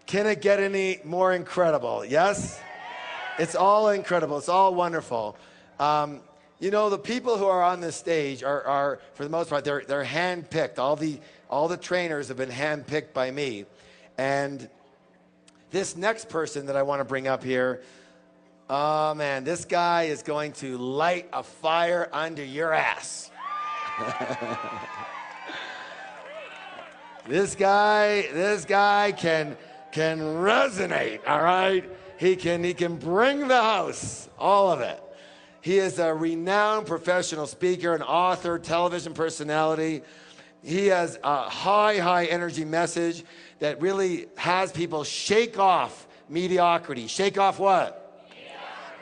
Can it get any more incredible? Yes? It's all incredible. It's all wonderful. You know, the people who are on this stage are for the most part, they're hand-picked. All the trainers have been hand-picked by me. And this next person that I want to bring up here, oh man, this guy is going to light a fire under your ass. This guy can resonate, all right? He can bring the house, all of it. He is a renowned professional speaker, an author, television personality. He has a high energy message that really has people shake off mediocrity. Shake off what?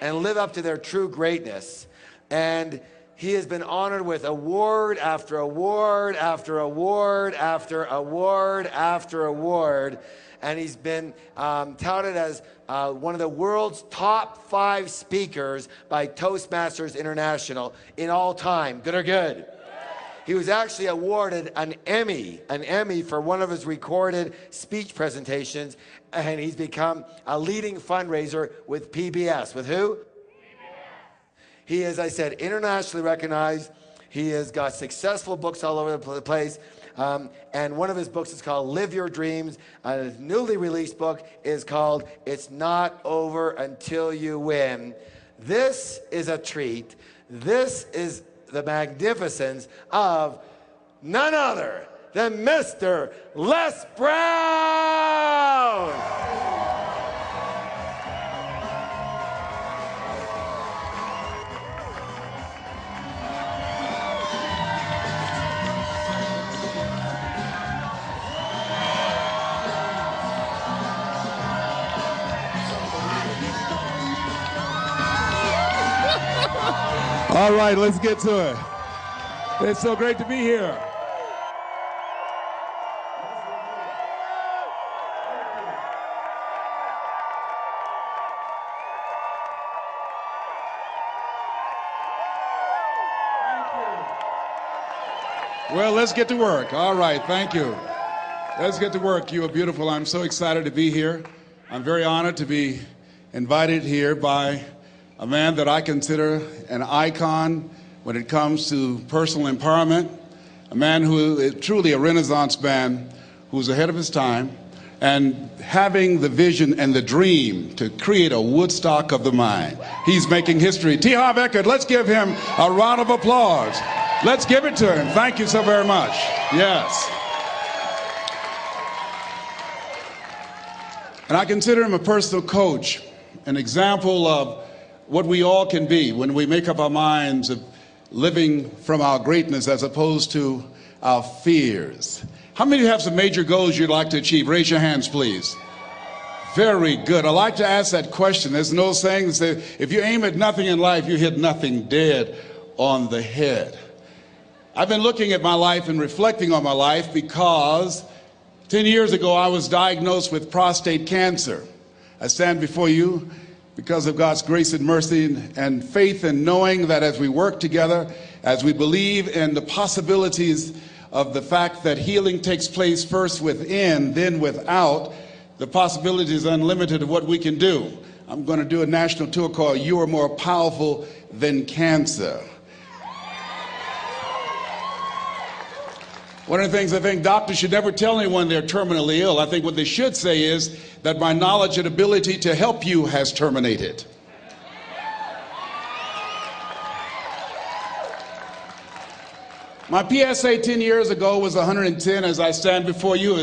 And live up to their true greatness. And he has been honored with award after award after award after award after award. And he's been touted as one of the world's top 5 speakers by Toastmasters International in all time. Good or good? He was actually awarded an Emmy for one of his recorded speech presentations, and he's become a leading fundraiser with PBS. With who? He is, I said, internationally recognized. He has got successful books all over the place. And one of his books is called Live Your Dreams. His newly released book is called It's Not Over Until You Win. This is a treat. This is the magnificence of none other than Mr. Les Brown. All right, let's get to it. It's so great to be here. Well, let's get to work. All right, thank you. Let's get to work. You are beautiful. I'm so excited to be here. I'm very honored to be invited here by a man that I consider an icon when it comes to personal empowerment, a man who is truly a Renaissance man who's ahead of his time and having the vision and the dream to create a Woodstock of the mind. He's making history. T. Harv Eckert, let's give him a round of applause. Let's give it to him. Thank you so very much. Yes. And I consider him a personal coach, an example of what we all can be when we make up our minds of living from our greatness as opposed to our fears. How many of you have some major goals you'd like to achieve? Raise your hands, please. Very good. I like to ask that question. There's no saying that says, if you aim at nothing in life, you hit nothing dead on the head. I've been looking at my life and reflecting on my life because 10 years ago I was diagnosed with prostate cancer. I stand before you because of God's grace and mercy and faith, and knowing that as we work together, as we believe in the possibilities of the fact that healing takes place first within, then without, the possibility is unlimited of what we can do. I'm going to do a national tour called You Are More Powerful Than Cancer. One of the things I think doctors should never tell anyone they're terminally ill. I think what they should say is that my knowledge and ability to help you has terminated. My PSA 10 years ago was 110. As I stand before you,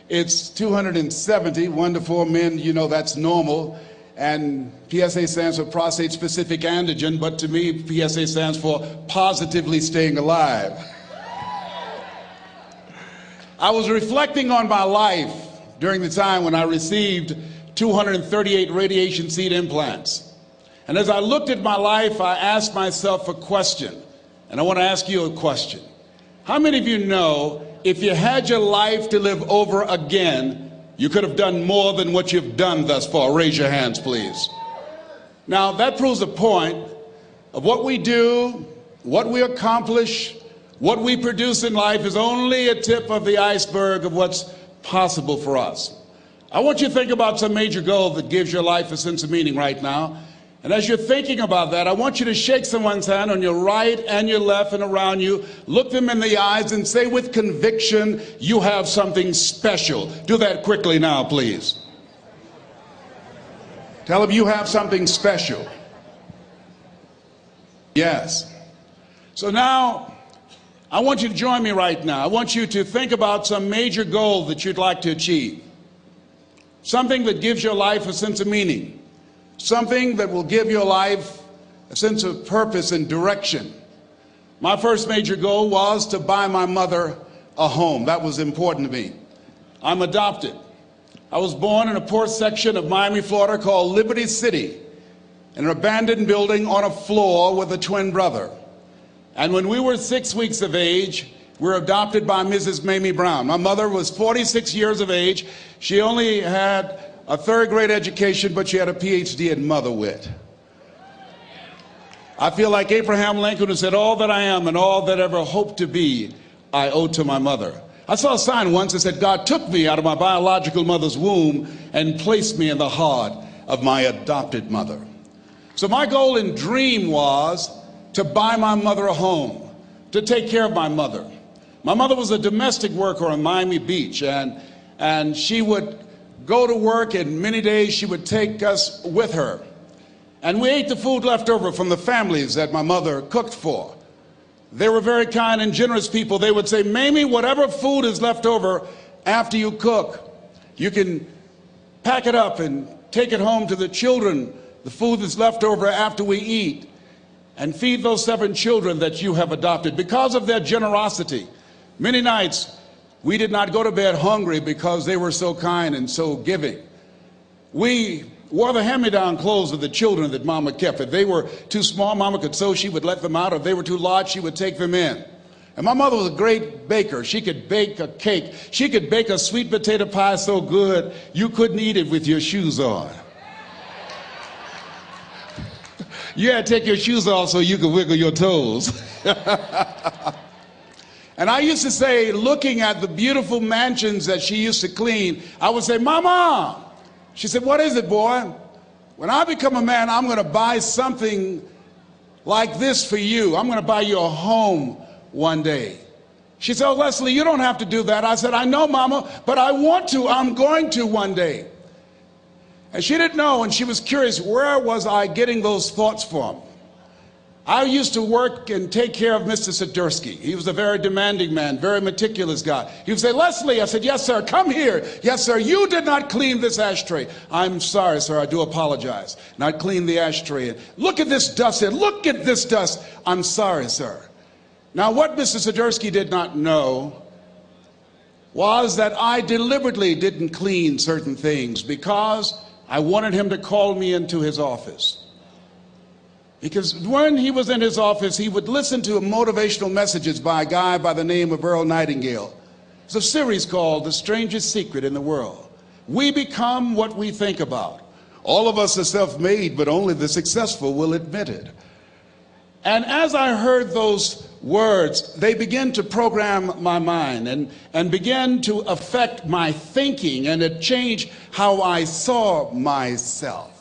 it's 270. 1 to 4 men, you know that's normal. And PSA stands for prostate specific antigen, but to me, PSA stands for positively staying alive. I was reflecting on my life during the time when I received 238 radiation seed implants. And as I looked at my life, I asked myself a question. And I want to ask you a question. How many of you know if you had your life to live over again, you could have done more than what you've done thus far? Raise your hands, please. Now, that proves the point of what we do, what we accomplish, what we produce in life is only a tip of the iceberg of what's possible for us. I want you to think about some major goal that gives your life a sense of meaning right now. And as you're thinking about that, I want you to shake someone's hand on your right and your left and around you. Look them in the eyes and say with conviction, you have something special. Do that quickly now, please. Tell them you have something special. Yes. So now, I want you to join me right now. I want you to think about some major goal that you'd like to achieve. Something that gives your life a sense of meaning. Something that will give your life a sense of purpose and direction. My first major goal was to buy my mother a home. That was important to me. I'm adopted. I was born in a poor section of Miami, Florida called Liberty City, in an abandoned building on a floor with a twin brother. And when we were 6 weeks of age, we were adopted by Mrs. Mamie Brown. My mother was 46 years of age. She only had a third-grade education, but she had a PhD in mother wit. I feel like Abraham Lincoln, who said, all that I am and all that ever hope to be, I owe to my mother. I saw a sign once that said, God took me out of my biological mother's womb and placed me in the heart of my adopted mother. So my goal and dream was to buy my mother a home, to take care of my mother. My mother was a domestic worker on Miami Beach, and she would go to work, and many days she would take us with her. And we ate the food left over from the families that my mother cooked for. They were very kind and generous people. They would say, Mamie, whatever food is left over after you cook, you can pack it up and take it home to the children, the food that's left over after we eat, and feed those 7 children that you have adopted. Because of their generosity, many nights we did not go to bed hungry because they were so kind and so giving. We wore the hand-me-down clothes of the children that Mama kept. If they were too small, Mama could sew, she would let them out. If they were too large, she would take them in. And my mother was a great baker. She could bake a cake. She could bake a sweet potato pie so good you couldn't eat it with your shoes on. You had to take your shoes off so you could wiggle your toes. And I used to say, looking at the beautiful mansions that she used to clean, I would say, Mama. She said, what is it, boy? When I become a man, I'm going to buy something like this for you. I'm going to buy you a home one day. She said, oh, Leslie, you don't have to do that. I said, I know, Mama, but I want to. I'm going to one day. And she didn't know, and she was curious, where was I getting those thoughts from? I used to work and take care of Mr. Sidursky. He was a very demanding man, very meticulous guy. He would say, Leslie, I said, yes, sir, come here. Yes, sir, you did not clean this ashtray. I'm sorry, sir, I do apologize. And I'd clean the ashtray. Look at this dust here. Look at this dust. I'm sorry, sir. Now, what Mr. Sidursky did not know was that I deliberately didn't clean certain things because I wanted him to call me into his office. Because when he was in his office, he would listen to motivational messages by a guy by the name of Earl Nightingale. It's a series called The Strangest Secret in the World. We become what we think about. All of us are self-made, but only the successful will admit it. And as I heard those words, they began to program my mind and began to affect my thinking, and it changed how I saw myself.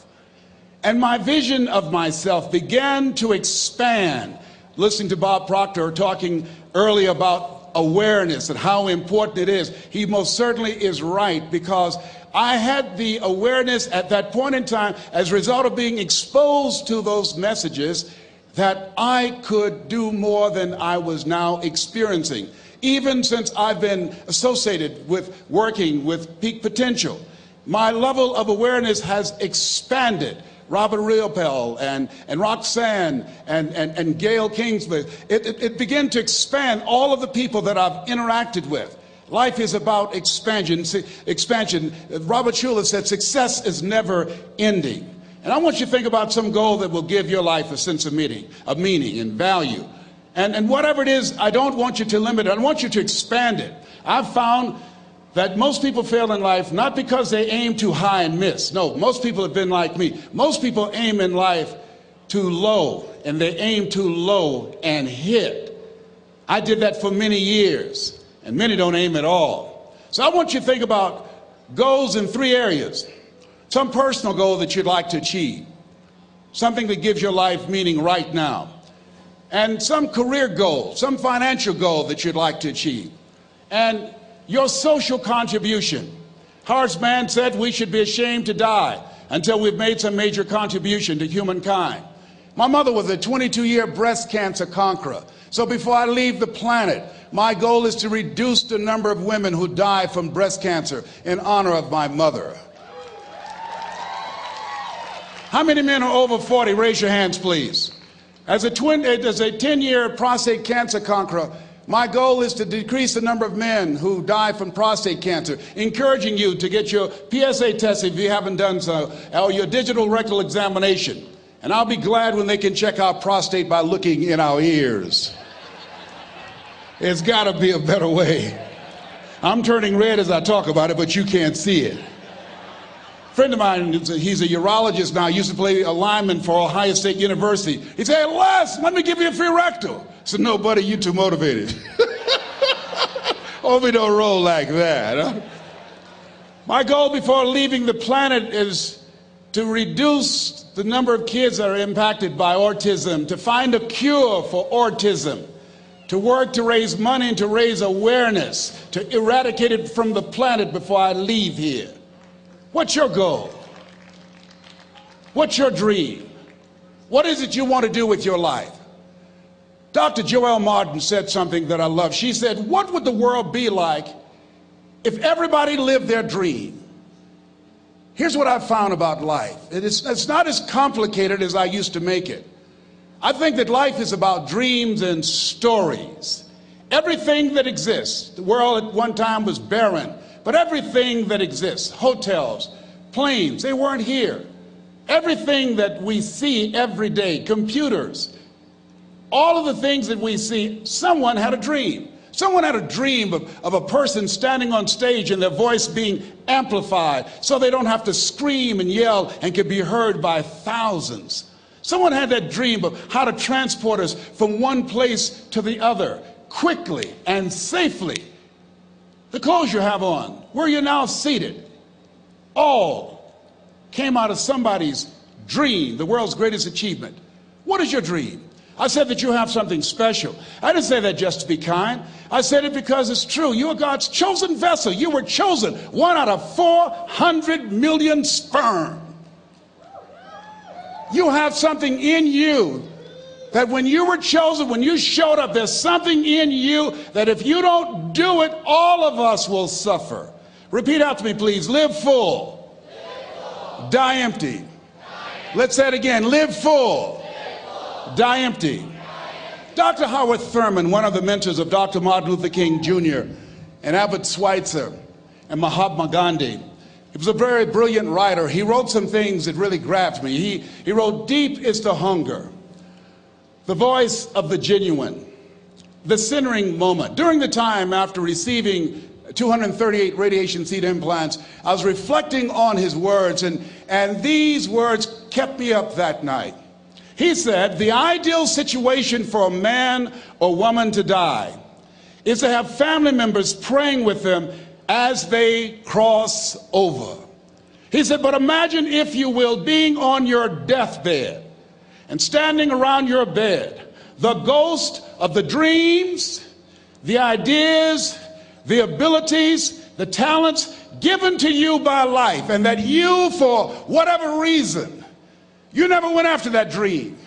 And my vision of myself began to expand. Listening to Bob Proctor talking earlier about awareness and how important it is, he most certainly is right, because I had the awareness at that point in time, as a result of being exposed to those messages, that I could do more than I was now experiencing. Even since I've been associated with working with Peak Potential, my level of awareness has expanded. Robert Riopel and Roxanne and Gail Kingsley, it began to expand all of the people that I've interacted with. Life is about expansion. Robert Schuller said success is never ending. And I want you to think about some goal that will give your life a sense of meaning and value. And whatever it is, I don't want you to limit it. I want you to expand it. I've found that most people fail in life not because they aim too high and miss. No, most people have been like me. Most people aim in life too low, and they aim too low and hit. I did that for many years, and many don't aim at all. So I want you to think about goals in 3 areas. Some personal goal that you'd like to achieve, something that gives your life meaning right now, and some career goal, some financial goal that you'd like to achieve, and your social contribution. Horace Mann said we should be ashamed to die until we've made some major contribution to humankind. My mother was a 22-year breast cancer conqueror. So before I leave the planet, my goal is to reduce the number of women who die from breast cancer in honor of my mother. How many men are over 40? Raise your hands, please. As a 10-year prostate cancer conqueror, my goal is to decrease the number of men who die from prostate cancer, encouraging you to get your PSA test if you haven't done so, or your digital rectal examination. And I'll be glad when they can check our prostate by looking in our ears. It's got to be a better way. I'm turning red as I talk about it, but you can't see it. A friend of mine, he's a urologist now, used to play a lineman for Ohio State University. He said, Les, let me give you a free rectal. I said, no, buddy, you too motivated. Hope we don't roll like that. Huh? My goal before leaving the planet is to reduce the number of kids that are impacted by autism, to find a cure for autism, to work to raise money and to raise awareness, to eradicate it from the planet before I leave here. What's your goal? What's your dream? What is it you want to do with your life? Dr. Joelle Martin said something that I love. She said, what would the world be like if everybody lived their dream? Here's what I've found about life. It's not as complicated as I used to make it. I think that life is about dreams and stories. Everything that exists, the world at one time was barren, but everything that exists, hotels, planes, they weren't here. Everything that we see every day, computers, all of the things that we see, someone had a dream. Someone had a dream of a person standing on stage and their voice being amplified so they don't have to scream and yell and can be heard by thousands. Someone had that dream of how to transport us from one place to the other quickly and safely. The clothes you have on, where you're now seated, all came out of somebody's dream, the world's greatest achievement. What is your dream? I said that you have something special. I didn't say that just to be kind. I said it because it's true. You are God's chosen vessel. You were chosen, 1 out of 400 million sperm. You have something in you that when you were chosen, when you showed up, there's something in you that if you don't do it, all of us will suffer. Repeat after me, please. Live full. Die empty. Let's say it again. Live full. Die empty. Dr. Howard Thurman, one of the mentors of Dr. Martin Luther King Jr. and Albert Schweitzer and Mahatma Gandhi, he was a very brilliant writer. He wrote some things that really grabbed me. He wrote, deep is the hunger, the voice of the genuine, the centering moment. During the time after receiving 238 radiation seed implants, I was reflecting on his words, and these words kept me up that night. He said, the ideal situation for a man or woman to die is to have family members praying with them as they cross over. He said, but imagine, if you will, being on your deathbed and standing around your bed, the ghost of the dreams, the ideas, the abilities, the talents given to you by life, and that you, for whatever reason, you never went after that dream.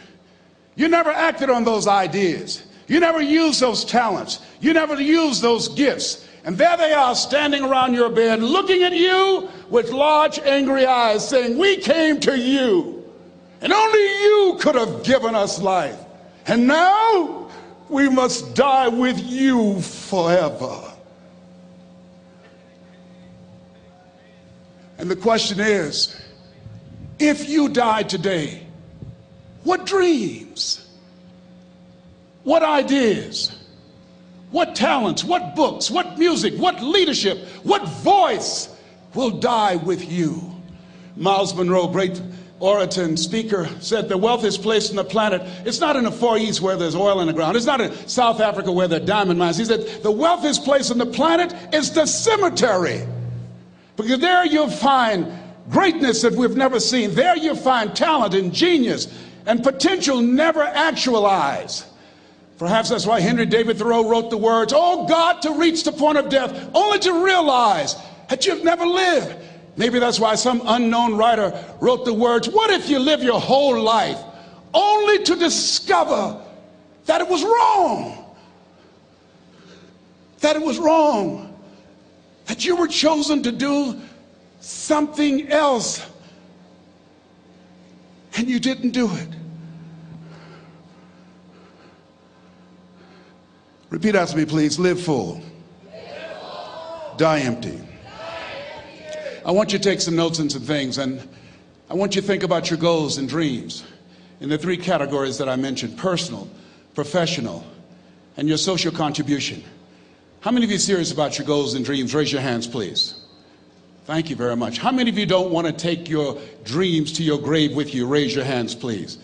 You never acted on those ideas. You never used those talents. You never used those gifts. And there they are standing around your bed looking at you with large angry eyes saying, we came to you and only you could have given us life. And now we must die with you forever. And the question is, if you died today, what dreams, what ideas, what talents, what books, what music, what leadership, what voice will die with you? Miles Monroe, great orator and speaker, said the wealthiest place on the planet, it's not in the Far East where there's oil in the ground. It's not in South Africa where there are diamond mines. He said the wealthiest place on the planet is the cemetery. Because there you'll find greatness that we've never seen. There you'll find talent and genius and potential never actualized. Perhaps that's why Henry David Thoreau wrote the words, "Oh God, to reach the point of death, only to realize that you've never lived." Maybe that's why some unknown writer wrote the words, "What if you live your whole life only to discover that it was wrong? That it was wrong. That you were chosen to do something else and you didn't do it." Repeat after me, please. Live full. Die empty. I want you to take some notes and some things, and I want you to think about your goals and dreams in the three categories that I mentioned: personal, professional, and your social contribution. How many of you are serious about your goals and dreams? Raise your hands, please. Thank you very much. How many of you don't want to take your dreams to your grave with you? Raise your hands, please.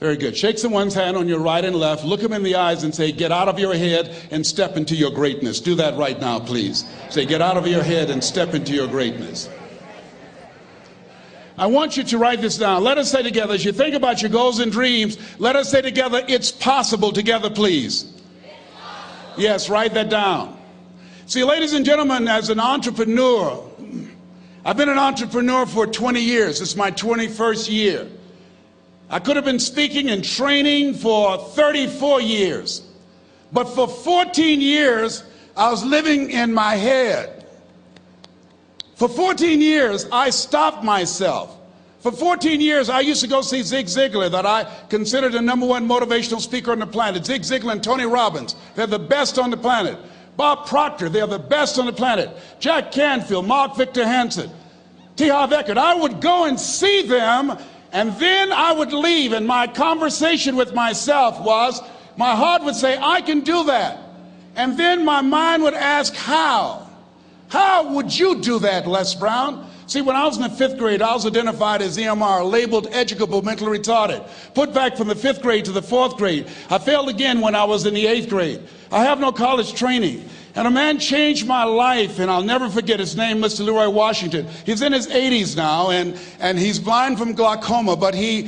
Very good. Shake someone's hand on your right and left. Look them in the eyes and say, "Get out of your head and step into your greatness." Do that right now, please. Say, "Get out of your head and step into your greatness." I want you to write this down. Let us say together, as you think about your goals and dreams, let us say together, "It's possible," together, please. Yes, write that down. See, ladies and gentlemen, as an entrepreneur, I've been an entrepreneur for 20 years. It's my 21st year. I could have been speaking and training for 34 years. But for 14 years, I was living in my head. For 14 years, I stopped myself. For 14 years, I used to go see Zig Ziglar, that I considered the #1 motivational speaker on the planet. Zig Ziglar and Tony Robbins, they're the best on the planet. Bob Proctor, they're the best on the planet. Jack Canfield, Mark Victor Hansen, T. Harv Eker. I would go and see them, and then I would leave, and my conversation with myself was, my heart would say, "I can do that." And then my mind would ask, how? How would you do that, Les Brown? See, when I was in the 5th grade, I was identified as EMR, labeled educable mentally retarded. Put back from the 5th grade to the 4th grade. I failed again when I was in the 8th grade. I have no college training. And a man changed my life, and I'll never forget his name, Mr. Leroy Washington. He's in his 80s now, and he's blind from glaucoma, but he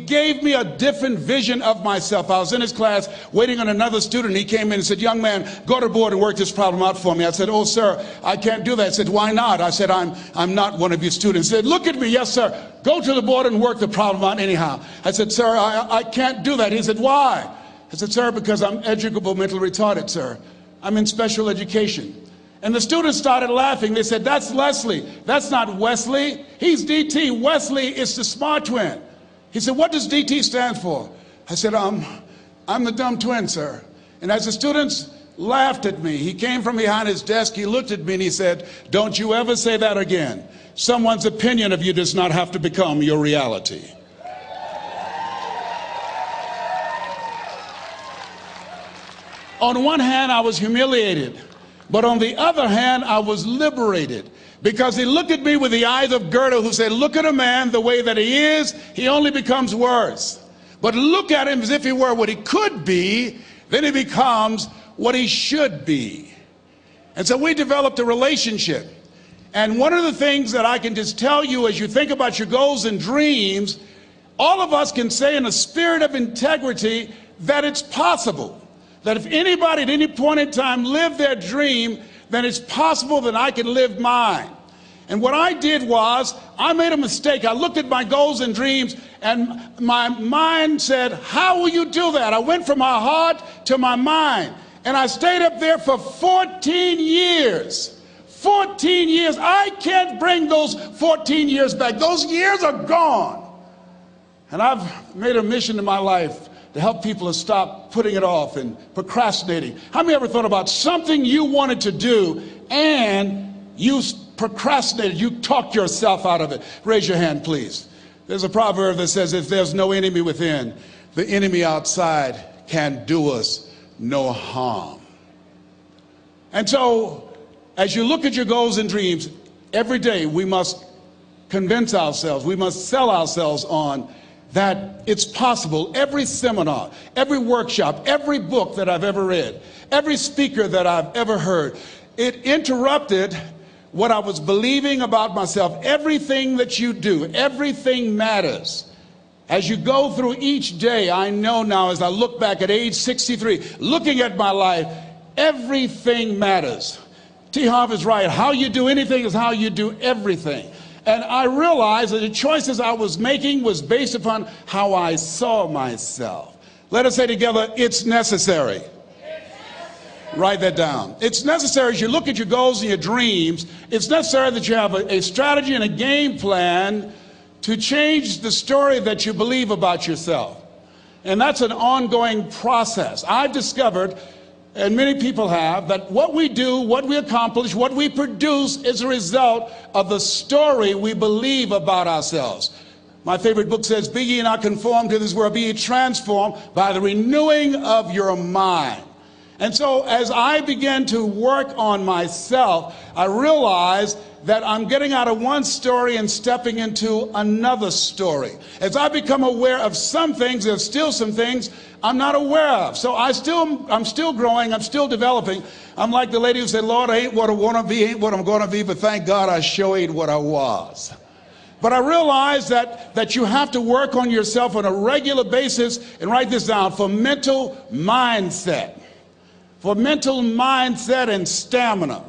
gave me a different vision of myself. I was in his class waiting on another student. He came in and said, "Young man, go to the board and work this problem out for me." I said, "Oh, sir, I can't do that." He said, "Why not?" I said, I'm not one of your students." He said, "Look at me." "Yes, sir. Go to the board and work the problem out anyhow." I said, "Sir, I can't do that." He said, "Why?" I said, "Sir, because I'm educable mentally retarded, sir. I'm in special education." And the students started laughing. They said, "That's Leslie. That's not Wesley. He's DT. Wesley is the smart twin." He said, "What does DT stand for?" I said, I'm the dumb twin, sir." And as the students laughed at me, he came from behind his desk, he looked at me and he said, "Don't you ever say that again. Someone's opinion of you does not have to become your reality." On one hand, I was humiliated, but on the other hand, I was liberated, because he looked at me with the eyes of Goethe, who said, "Look at a man the way that he is, he only becomes worse. But look at him as if he were what he could be, then he becomes what he should be." And so we developed a relationship. And one of the things that I can just tell you as you think about your goals and dreams, all of us can say in a spirit of integrity that it's possible. That if anybody at any point in time lived their dream, then it's possible that I can live mine. And what I did was, I made a mistake. I looked at my goals and dreams, and my mind said, "How will you do that?" I went from my heart to my mind, and I stayed up there for 14 years. 14 years. I can't bring those 14 years back. Those years are gone. And I've made a mission in my life to help people to stop putting it off and procrastinating. How many ever thought about something you wanted to do and you procrastinated, you talked yourself out of it? Raise your hand, please. There's a proverb that says, if there's no enemy within, the enemy outside can do us no harm. And so, as you look at your goals and dreams, every day we must convince ourselves, we must sell ourselves on that it's possible. Every seminar, every workshop, every book that I've ever read, every speaker that I've ever heard, it interrupted what I was believing about myself. Everything that you do, everything matters. As you go through each day, I know now as I look back at age 63, looking at my life, everything matters. T. Harv is right. How you do anything is how you do everything. And I realized that the choices I was making was based upon how I saw myself. Let us say together, it's necessary. Write that down. It's necessary as you look at your goals and your dreams, it's necessary that you have a strategy and a game plan to change the story that you believe about yourself. And that's an ongoing process. I've discovered, and many people have, that what we do, what we accomplish, what we produce is a result of the story we believe about ourselves. My favorite book says, "Be ye not conformed to this world, be ye transformed by the renewing of your mind." And so as I began to work on myself, I realized that I'm getting out of one story and stepping into another story. As I become aware of some things, there's still some things I'm not aware of. So I'm still growing, I'm still developing. I'm like the lady who said, "Lord, I ain't what I want to be, ain't what I'm going to be, but thank God I sure ain't what I was." But I realized that you have to work on yourself on a regular basis, and write this down, for mental mindset. For mental mindset and stamina.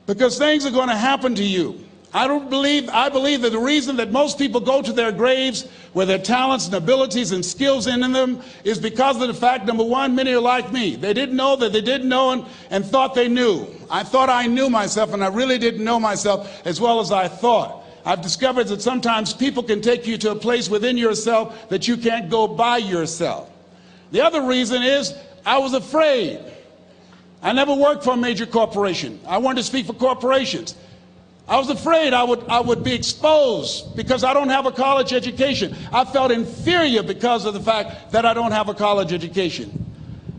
Because things are going to happen to you. I believe that the reason that most people go to their graves with their talents and abilities and skills in them is because of the fact, number one, many are like me. They didn't know that they didn't know and thought they knew. I thought I knew myself, and I really didn't know myself as well as I thought. I've discovered that sometimes people can take you to a place within yourself that you can't go by yourself. The other reason is I was afraid. I never worked for a major corporation. I wanted to speak for corporations. I was afraid I would be exposed because I don't have a college education. I felt inferior because of the fact that I don't have a college education.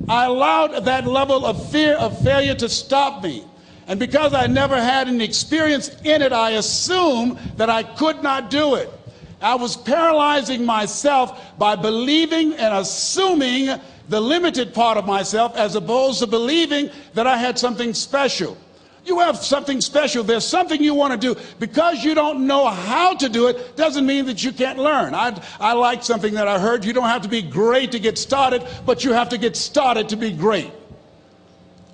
I allowed that level of fear of failure to stop me. And because I never had any experience in it, I assumed that I could not do it. I was paralyzing myself by believing and assuming the limited part of myself as opposed to believing that I had something special. You have something special. There's something you want to do. Because you don't know how to do it doesn't mean that you can't learn. I like something that I heard. You don't have to be great to get started, but you have to get started to be great.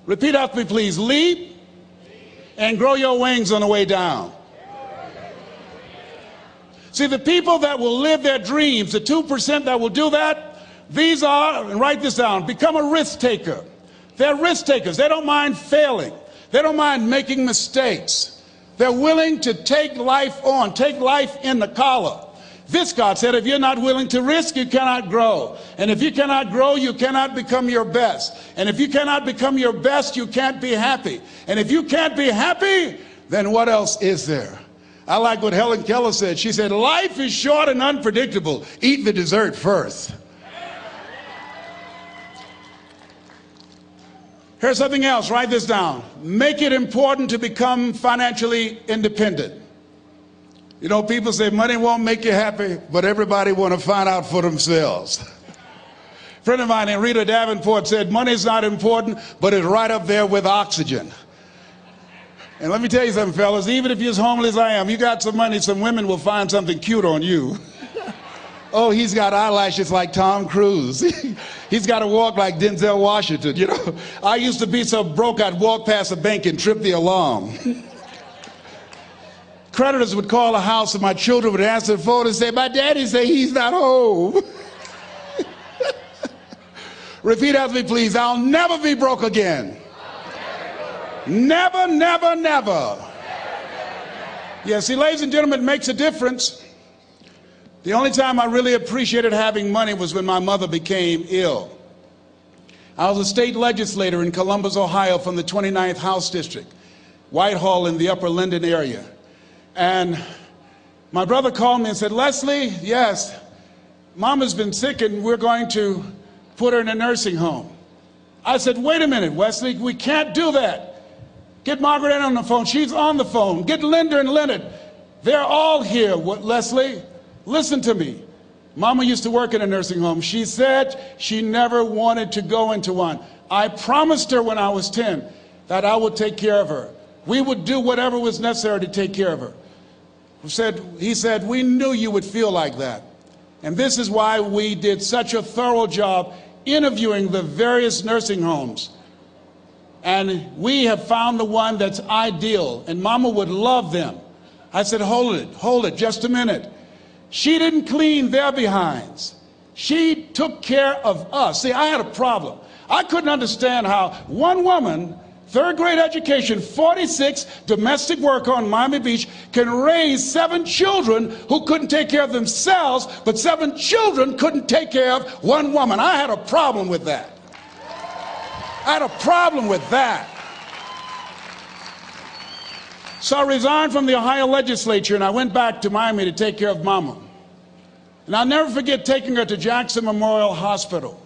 Repeat after me, please. Leap and grow your wings on the way down. See, the people that will live their dreams, the 2% that will do that, these are, and write this down, become a risk taker. They're risk takers. They don't mind failing. They don't mind making mistakes. They're willing to take life on, take life in the collar. This, God said, if you're not willing to risk, you cannot grow. And if you cannot grow, you cannot become your best. And if you cannot become your best, you can't be happy. And if you can't be happy, then what else is there? I like what Helen Keller said. She said, life is short and unpredictable. Eat the dessert first. Here's something else. Write this down. Make it important to become financially independent. You know, people say money won't make you happy, but everybody want to find out for themselves. A friend of mine named Rita Davenport said, money's not important, but it's right up there with oxygen. And let me tell you something, fellas, even if you're as homeless as I am, you got some money, some women will find something cute on you. Oh, he's got eyelashes like Tom Cruise. He's got to walk like Denzel Washington, you know. I used to be so broke I'd walk past a bank and trip the alarm. Creditors would call the house and my children would answer the phone and say, my daddy say he's not home. Repeat after me, please. I'll never be broke again. Never, never, never. Yeah, see, ladies and gentlemen, it makes a difference. The only time I really appreciated having money was when my mother became ill. I was a state legislator in Columbus, Ohio from the 29th House District, Whitehall in the Upper Linden area. And my brother called me and said, Leslie, yes, Mama's been sick and we're going to put her in a nursing home. I said, wait a minute, Wesley, we can't do that. Get Margaret Ann on the phone. She's on the phone. Get Linda and Leonard. They're all here, Leslie. Listen to me. Mama used to work in a nursing home. She said she never wanted to go into one. I promised her when I was 10 that I would take care of her. We would do whatever was necessary to take care of her. He said, we knew you would feel like that. And this is why we did such a thorough job interviewing the various nursing homes. And we have found the one that's ideal, and Mama would love them. I said, hold it, just a minute. She didn't clean their behinds. She took care of us. See, I had a problem. I couldn't understand how one woman, third grade education, 46, domestic worker on Miami Beach, can raise 7 children who couldn't take care of themselves, but 7 children couldn't take care of one woman. I had a problem with that. I had a problem with that. So I resigned from the Ohio legislature and I went back to Miami to take care of Mama. And I'll never forget taking her to Jackson Memorial Hospital.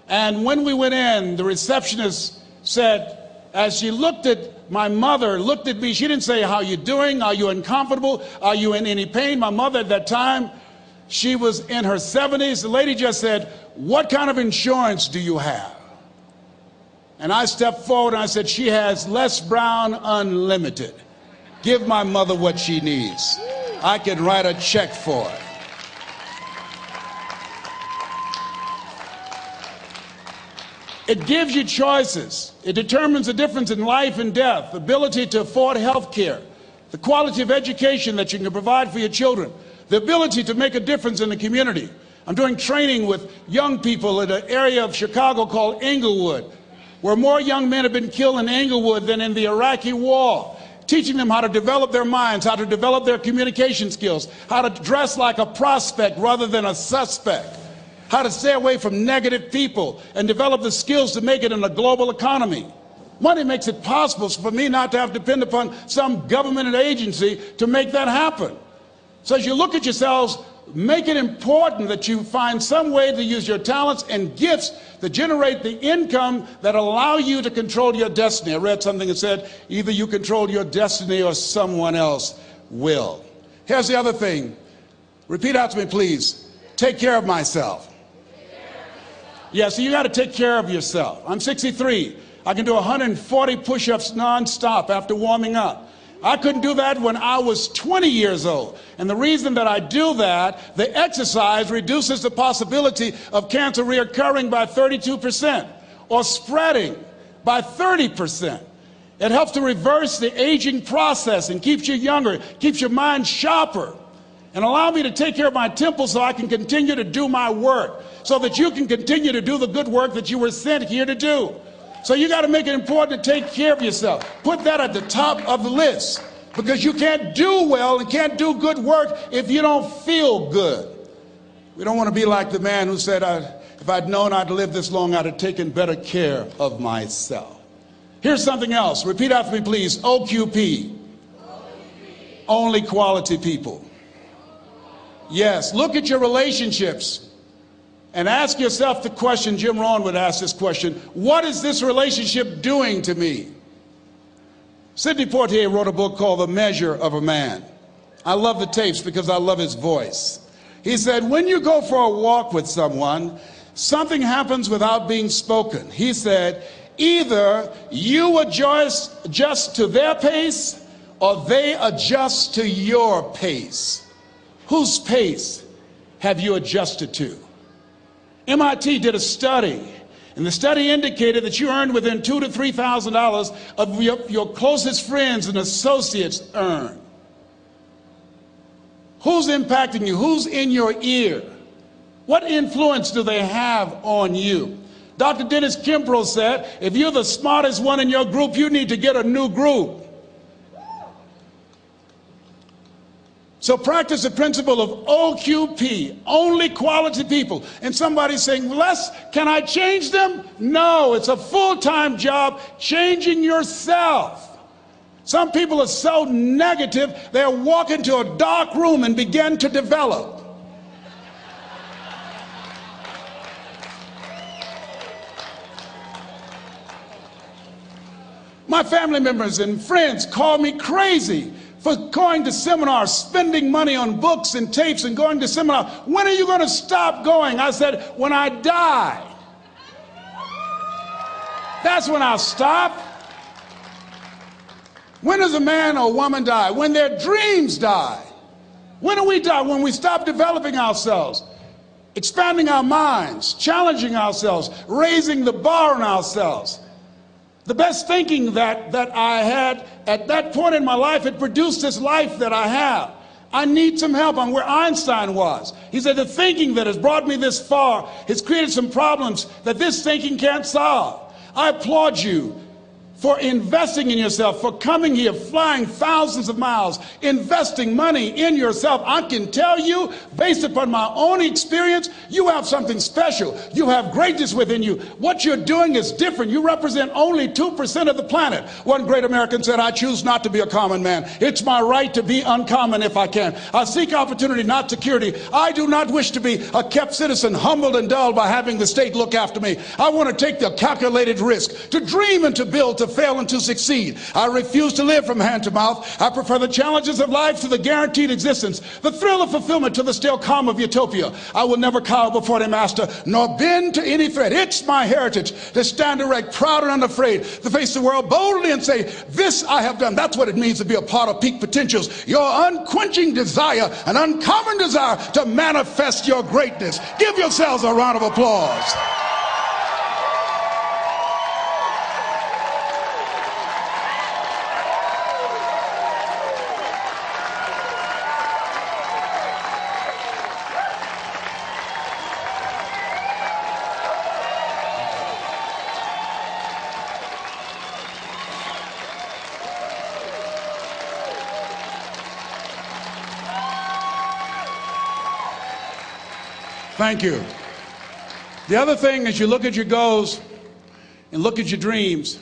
And when we went in, the receptionist said, as she looked at my mother, looked at me, she didn't say, how you doing? Are you uncomfortable? Are you in any pain? My mother at that time, she was in her 70s. The lady just said, what kind of insurance do you have? And I stepped forward and I said, she has Les Brown Unlimited. Give my mother what she needs. I can write a check for her. It gives you choices. It determines the difference in life and death, the ability to afford health care, the quality of education that you can provide for your children, the ability to make a difference in the community. I'm doing training with young people in an area of Chicago called Englewood, where more young men have been killed in Englewood than in the Iraqi war, teaching them how to develop their minds, how to develop their communication skills, how to dress like a prospect rather than a suspect, how to stay away from negative people and develop the skills to make it in a global economy. Money makes it possible for me not to have to depend upon some government agency to make that happen. So as you look at yourselves, make it important that you find some way to use your talents and gifts to generate the income that allow you to control your destiny. I read something that said, either you control your destiny or someone else will. Here's the other thing. Repeat out to me, please. Take care of myself. Yeah, so you got to take care of yourself. I'm 63. I can do 140 push-ups nonstop after warming up. I couldn't do that when I was 20 years old. And the reason that I do that, the exercise reduces the possibility of cancer reoccurring by 32% or spreading by 30%. It helps to reverse the aging process and keeps you younger, keeps your mind sharper, and allow me to take care of my temple so I can continue to do my work, so that you can continue to do the good work that you were sent here to do. So you got to make it important to take care of yourself. Put that at the top of the list, because you can't do well and can't do good work if you don't feel good. We don't want to be like the man who said, if I'd known I'd live this long, I'd have taken better care of myself. Here's something else. Repeat after me, please. OQP. Only quality people. Yes, look at your relationships and ask yourself the question, Jim Rohn would ask this question, what is this relationship doing to me? Sidney Poitier wrote a book called The Measure of a Man. I love the tapes because I love his voice. He said, when you go for a walk with someone, something happens without being spoken. He said, either you adjust to their pace or they adjust to your pace. Whose pace have you adjusted to? MIT did a study, and the study indicated that you earned within $2,000 to $3,000 of your closest friends and associates earn. Who's impacting you? Who's in your ear? What influence do they have on you? Dr. Dennis Kimbrough said, if you're the smartest one in your group, you need to get a new group. So practice the principle of OQP, only quality people. And somebody's saying, Les, can I change them? No, it's a full-time job changing yourself. Some people are so negative, they'll walk into a dark room and begin to develop. My family members and friends call me crazy for going to seminars, spending money on books and tapes and going to seminars. When are you going to stop going? I said, when I die. That's when I'll stop. When does a man or woman die? When their dreams die. When do we die? When we stop developing ourselves, expanding our minds, challenging ourselves, raising the bar on ourselves. The best thinking that I had at that point in my life, it produced this life that I have. I need some help. I'm where Einstein was. He said the thinking that has brought me this far has created some problems that this thinking can't solve. I applaud you for investing in yourself, for coming here, flying thousands of miles, investing money in yourself. I can tell you, based upon my own experience, you have something special. You have greatness within you. What you're doing is different. You represent only 2% of the planet. One great American said, I choose not to be a common man. It's my right to be uncommon if I can. I seek opportunity, not security. I do not wish to be a kept citizen, humbled and dulled by having the state look after me. I want to take the calculated risk, to dream and to build, to fail and to succeed. I refuse to live from hand to mouth. I prefer the challenges of life to the guaranteed existence, the thrill of fulfillment to the still calm of utopia. I will never cower before the master, nor bend to any threat. It's my heritage to stand erect, proud and unafraid, to face the world boldly and say, this I have done. That's what it means to be a part of peak potentials. Your unquenching desire, an uncommon desire to manifest your greatness. Give yourselves a round of applause. Thank you. The other thing is you look at your goals and look at your dreams.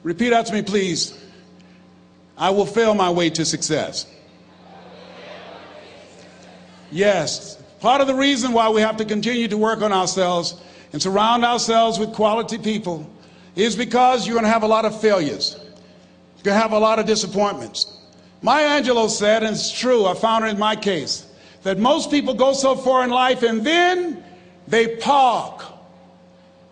Repeat after me, please. I will fail my way to success. Yes, part of the reason why we have to continue to work on ourselves and surround ourselves with quality people is because you're going to have a lot of failures. You're going to have a lot of disappointments. Maya Angelou said, and it's true, I found it in my case, that most people go so far in life and then they park.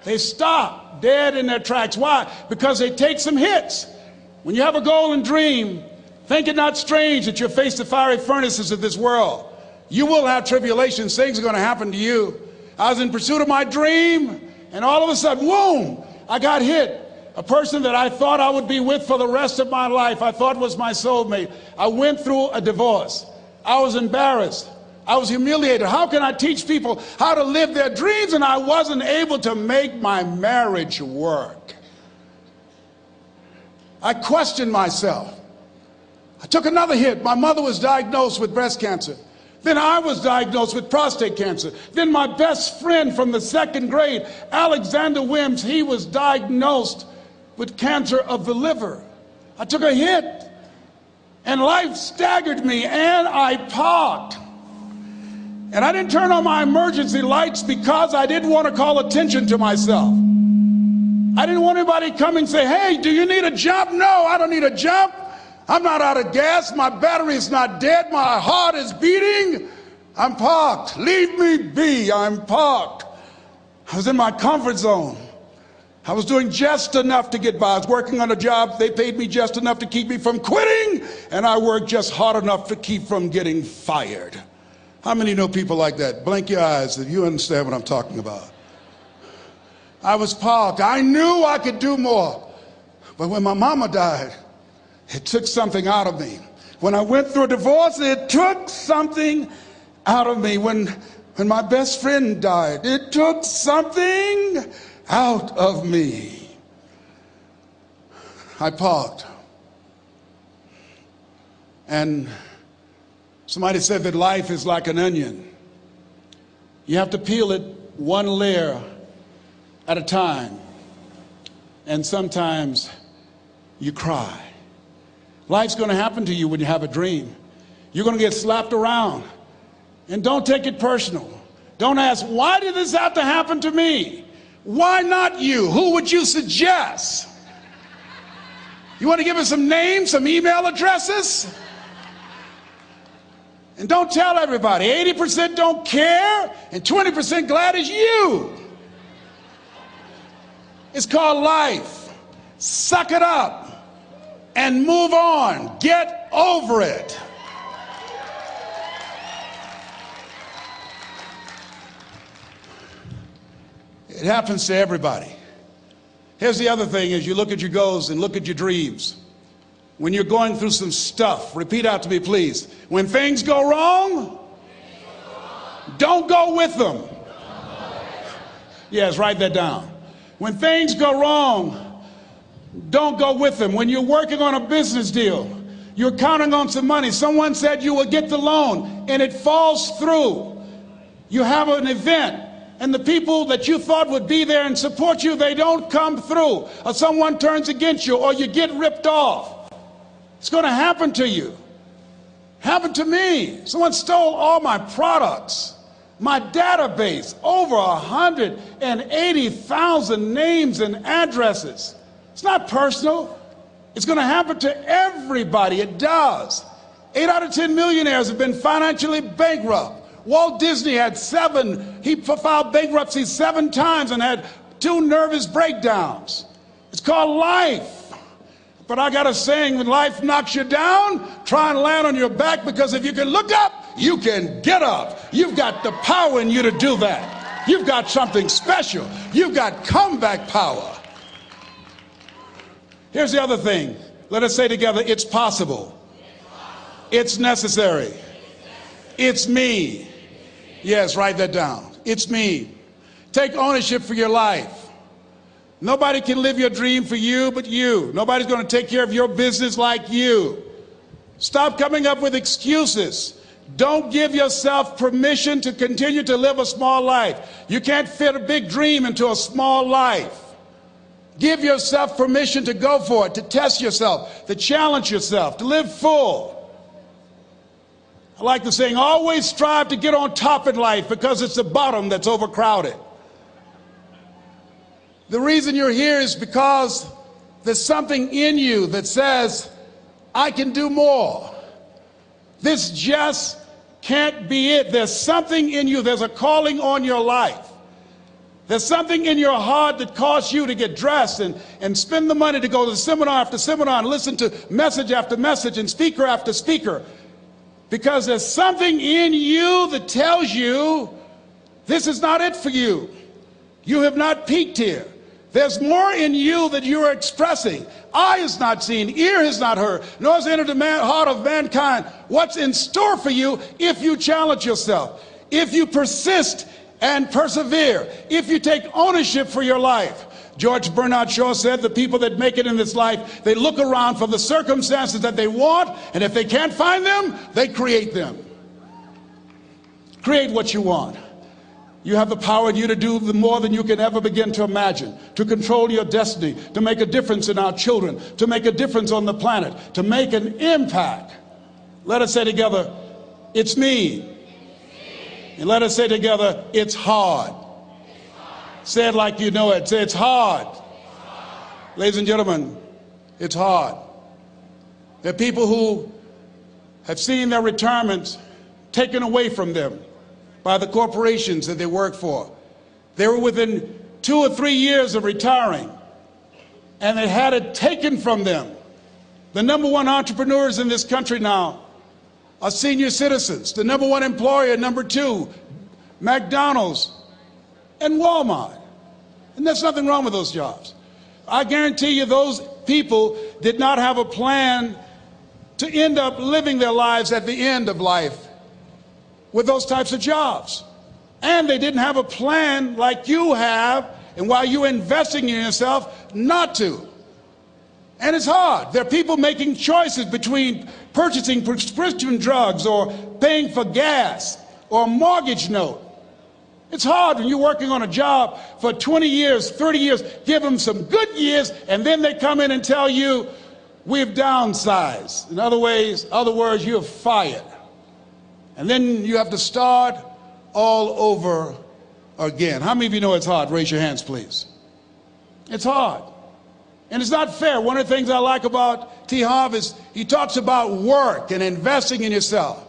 They stop dead in their tracks. Why? Because they take some hits. When you have a goal and dream, think it not strange that you'll face the fiery furnaces of this world. You will have tribulations. Things are going to happen to you. I was in pursuit of my dream, and all of a sudden, boom, I got hit. A person that I thought I would be with for the rest of my life, I thought was my soulmate. I went through a divorce. I was embarrassed. I was humiliated. How can I teach people how to live their dreams? And I wasn't able to make my marriage work. I questioned myself. I took another hit. My mother was diagnosed with breast cancer. Then I was diagnosed with prostate cancer. Then my best friend from the second grade, Alexander Wims, he was diagnosed with cancer of the liver. I took a hit, and life staggered me, and I parked. And I didn't turn on my emergency lights because I didn't want to call attention to myself. I didn't want anybody to come and say, hey, do you need a jump? No, I don't need a jump. I'm not out of gas. My battery is not dead. My heart is beating. I'm parked. Leave me be. I'm parked. I was in my comfort zone. I was doing just enough to get by. I was working on a job. They paid me just enough to keep me from quitting, and I worked just hard enough to keep from getting fired. How many know people like that? Blink your eyes if you understand what I'm talking about. I was parked. I knew I could do more. But when my mama died, it took something out of me. When I went through a divorce, it took something out of me. When my best friend died, it took something out of me. I parked. And somebody said that life is like an onion. You have to peel it one layer at a time. And sometimes you cry. Life's going to happen to you when you have a dream. You're going to get slapped around. And don't take it personal. Don't ask, why did this have to happen to me? Why not you? Who would you suggest? You want to give us some names, some email addresses? And don't tell everybody. 80% don't care, and 20% glad it's you. It's called life. Suck it up. and move on. Get over it. It happens to everybody. Here's the other thing: as you look at your goals and look at your dreams, when you're going through some stuff, repeat out to me, please. When things go wrong, don't go with them. Yes, write that down. When things go wrong, don't go with them. When you're working on a business deal, you're counting on some money. Someone said you will get the loan and it falls through. You have an event and the people that you thought would be there and support you, they don't come through. Or someone turns against you, or you get ripped off. It's going to happen to you. Happened to me. Someone stole all my products. My database, over 180,000 names and addresses. It's not personal. It's going to happen to everybody. It does. 8 out of 10 millionaires have been financially bankrupt. Walt Disney had 7. He filed bankruptcy 7 times and had 2 nervous breakdowns. It's called life. But I got a saying: when life knocks you down, try and land on your back, because if you can look up, you can get up. You've got the power in you to do that. You've got something special. You've got comeback power. Here's the other thing. Let us say together, it's possible. It's necessary. It's me. Yes, write that down. It's me. Take ownership for your life. Nobody can live your dream for you but you. Nobody's going to take care of your business like you. Stop coming up with excuses. Don't give yourself permission to continue to live a small life. You can't fit a big dream into a small life. Give yourself permission to go for it, to test yourself, to challenge yourself, to live full. I like the saying, always strive to get on top in life, because it's the bottom that's overcrowded. The reason you're here is because there's something in you that says, I can do more. This just can't be it. There's something in you. There's a calling on your life. There's something in your heart that caused you to get dressed and spend the money to go to seminar after seminar and listen to message after message and speaker after speaker. Because there's something in you that tells you this is not it for you. You have not peaked here. There's more in you that you are expressing. Eye has not seen, ear has not heard, nor has entered the heart of mankind what's in store for you if you challenge yourself, if you persist and persevere, if you take ownership for your life. George Bernard Shaw said the people that make it in this life, they look around for the circumstances that they want, and if they can't find them, they create them. Create what you want. You have the power in you to do more than you can ever begin to imagine, to control your destiny, to make a difference in our children, to make a difference on the planet, to make an impact. Let us say together, it's me. And let us say together, it's hard. Say it like you know it. Say, it's hard. Ladies and gentlemen, it's hard. There are people who have seen their retirements taken away from them by the corporations that they work for. They were within 2 or 3 years of retiring, and they had it taken from them. The #1 entrepreneurs in this country now are senior citizens. The #1 employer, #2, McDonald's and Walmart. And there's nothing wrong with those jobs. I guarantee you those people did not have a plan to end up living their lives at the end of life with those types of jobs. And they didn't have a plan like you have, and while you're investing in yourself, not to. And it's hard. There are people making choices between purchasing prescription drugs or paying for gas or a mortgage note. It's hard when you're working on a job for 20 years, 30 years, give them some good years, and then they come in and tell you, we've downsized. In other words, you're fired. And then you have to start all over again. How many of you know it's hard? Raise your hands, please. It's hard. And it's not fair. One of the things I like about T. Harv is he talks about work and investing in yourself.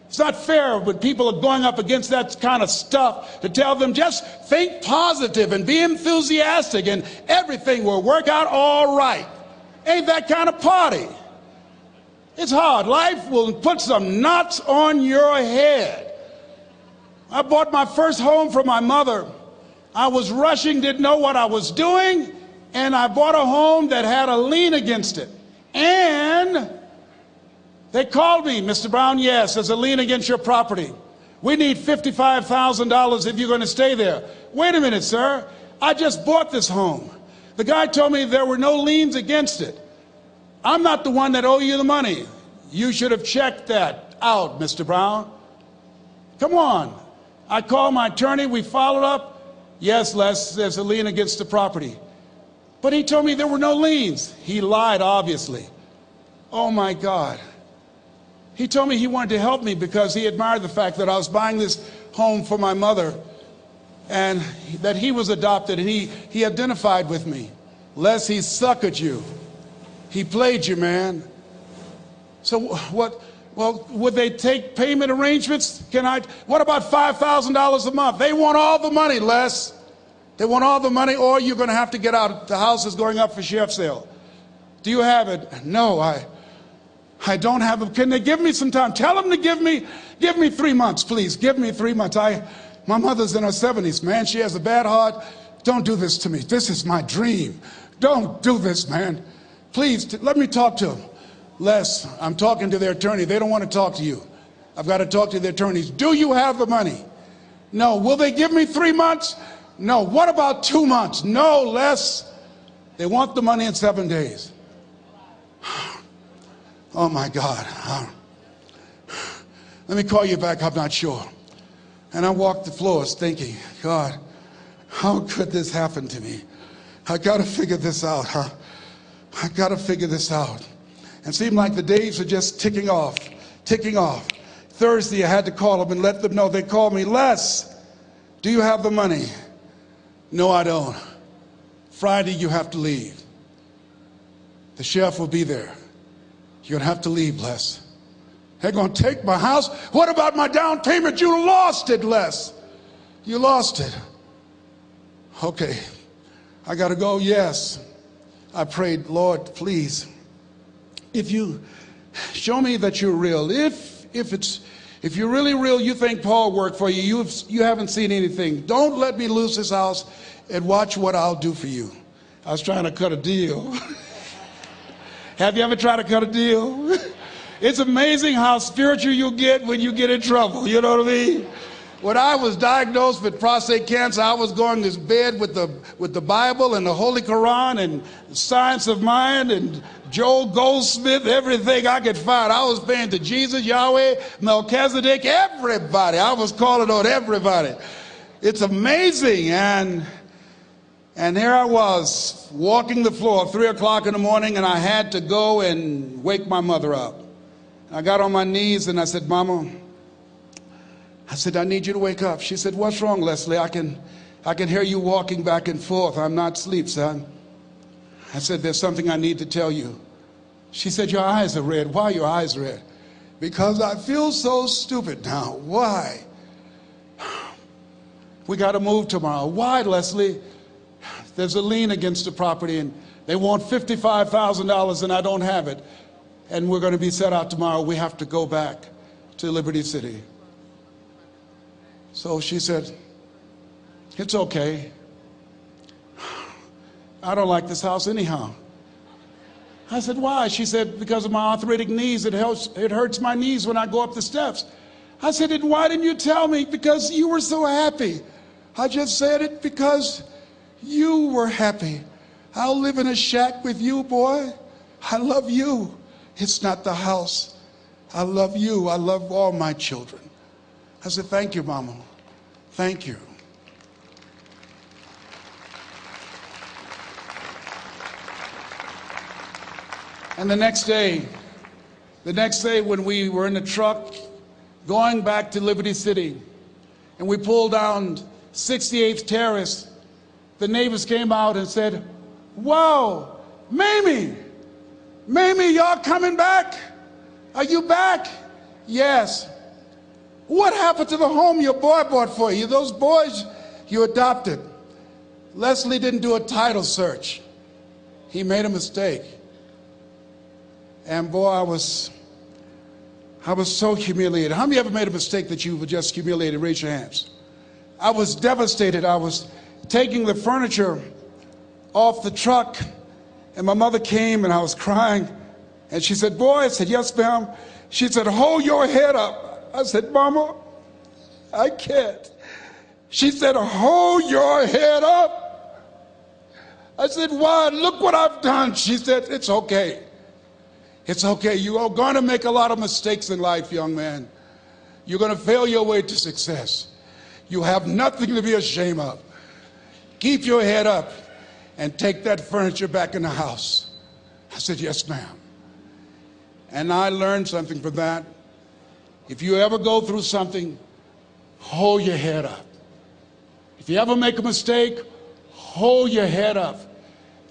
It's not fair when people are going up against that kind of stuff to tell them just think positive and be enthusiastic and everything will work out all right. Ain't that kind of party. It's hard. Life will put some knots on your head. I bought my first home for my mother. I was rushing, didn't know what I was doing, and I bought a home that had a lien against it. And they called me, Mr. Brown, yes, there's a lien against your property. We need $55,000 if you're going to stay there. Wait a minute, sir. I just bought this home. The guy told me there were no liens against it. I'm not the one that owe you the money. You should have checked that out, Mr. Brown. Come on. I called my attorney. We followed up. Yes, Les, there's a lien against the property. But he told me there were no liens. He lied, obviously. Oh, my God. He told me he wanted to help me because he admired the fact that I was buying this home for my mother and that he was adopted, and he identified with me. Les, he suckered you. He played you, man. So what? Well, would they take payment arrangements? What about $5,000 a month? They want all the money, Les. They want all the money, or you're going to have to get out. The house is going up for sheriff sale. Do you have it? No, I don't have it. Can they give me some time? Tell them to give me 3 months, please. Give me 3 months. My mother's in her 70s, man. She has a bad heart. Don't do this to me. This is my dream. Don't do this, man. Please, let me talk to them. Les, I'm talking to their attorney. They don't want to talk to you. I've got to talk to the attorneys. Do you have the money? No. Will they give me 3 months? No. What about 2 months? No, Les. They want the money in 7 days. Oh, my God. Let me call you back. I'm not sure. And I walked the floors thinking, God, how could this happen to me? I got to figure this out, huh? I got to figure this out. And it seemed like the days were just ticking off. Thursday, I had to call them and let them know. They called me, Les, do you have the money? No, I don't. Friday, you have to leave. The sheriff will be there. You're going to have to leave, Les. They're going to take my house. What about my down payment? You lost it, Les. You lost it. Okay. I got to go. Yes. I prayed, Lord, please, if you show me that you're real, if you're really real, you think Paul worked for you, you haven't seen anything. Don't let me lose this house and watch what I'll do for you. I was trying to cut a deal. Have you ever tried to cut a deal? It's amazing how spiritual you get when you get in trouble. You know what I mean? When I was diagnosed with prostate cancer, I was going to bed with the Bible and the Holy Quran and Science of Mind and Joel Goldsmith, everything I could find. I was praying to Jesus, Yahweh, Melchizedek, everybody. I was calling on everybody. It's amazing. And here I was walking the floor 3 o'clock in the morning, and I had to go and wake my mother up. I got on my knees and I said, Mama, I said, I need you to wake up. She said, what's wrong, Leslie? I can hear you walking back and forth. I'm not asleep, son. I said, there's something I need to tell you. She said, your eyes are red. Why are your eyes red? Because I feel so stupid now. Why? We got to move tomorrow. Why, Leslie? There's a lien against the property and they want $55,000 and I don't have it. And we're going to be set out tomorrow. We have to go back to Liberty City. So she said, it's okay. I don't like this house anyhow. I said, why? She said, because of my arthritic knees, it hurts my knees when I go up the steps. I said, and why didn't you tell me? Because you were so happy. I just said it because you were happy. I'll live in a shack with you, boy. I love you. It's not the house. I love you. I love all my children. I said, thank you, Mama. Thank you. And the next day when we were in the truck going back to Liberty City and we pulled down 68th Terrace, the neighbors came out and said, whoa, Mamie, y'all coming back? Are you back? Yes. What happened to the home your boy bought for you? Those boys you adopted. Leslie didn't do a title search. He made a mistake. And boy, I was so humiliated. How many ever made a mistake that you were just humiliated? Raise your hands. I was devastated. I was taking the furniture off the truck, and my mother came, and I was crying. And she said, boy, I said, yes, ma'am. She said, hold your head up. I said, Mama, I can't. She said, hold your head up. I said, why? Look what I've done. She said, it's okay. It's okay. You are going to make a lot of mistakes in life, young man. You're going to fail your way to success. You have nothing to be ashamed of. Keep your head up and take that furniture back in the house. I said, yes, ma'am. And I learned something from that. If you ever go through something, hold your head up. If you ever make a mistake, hold your head up.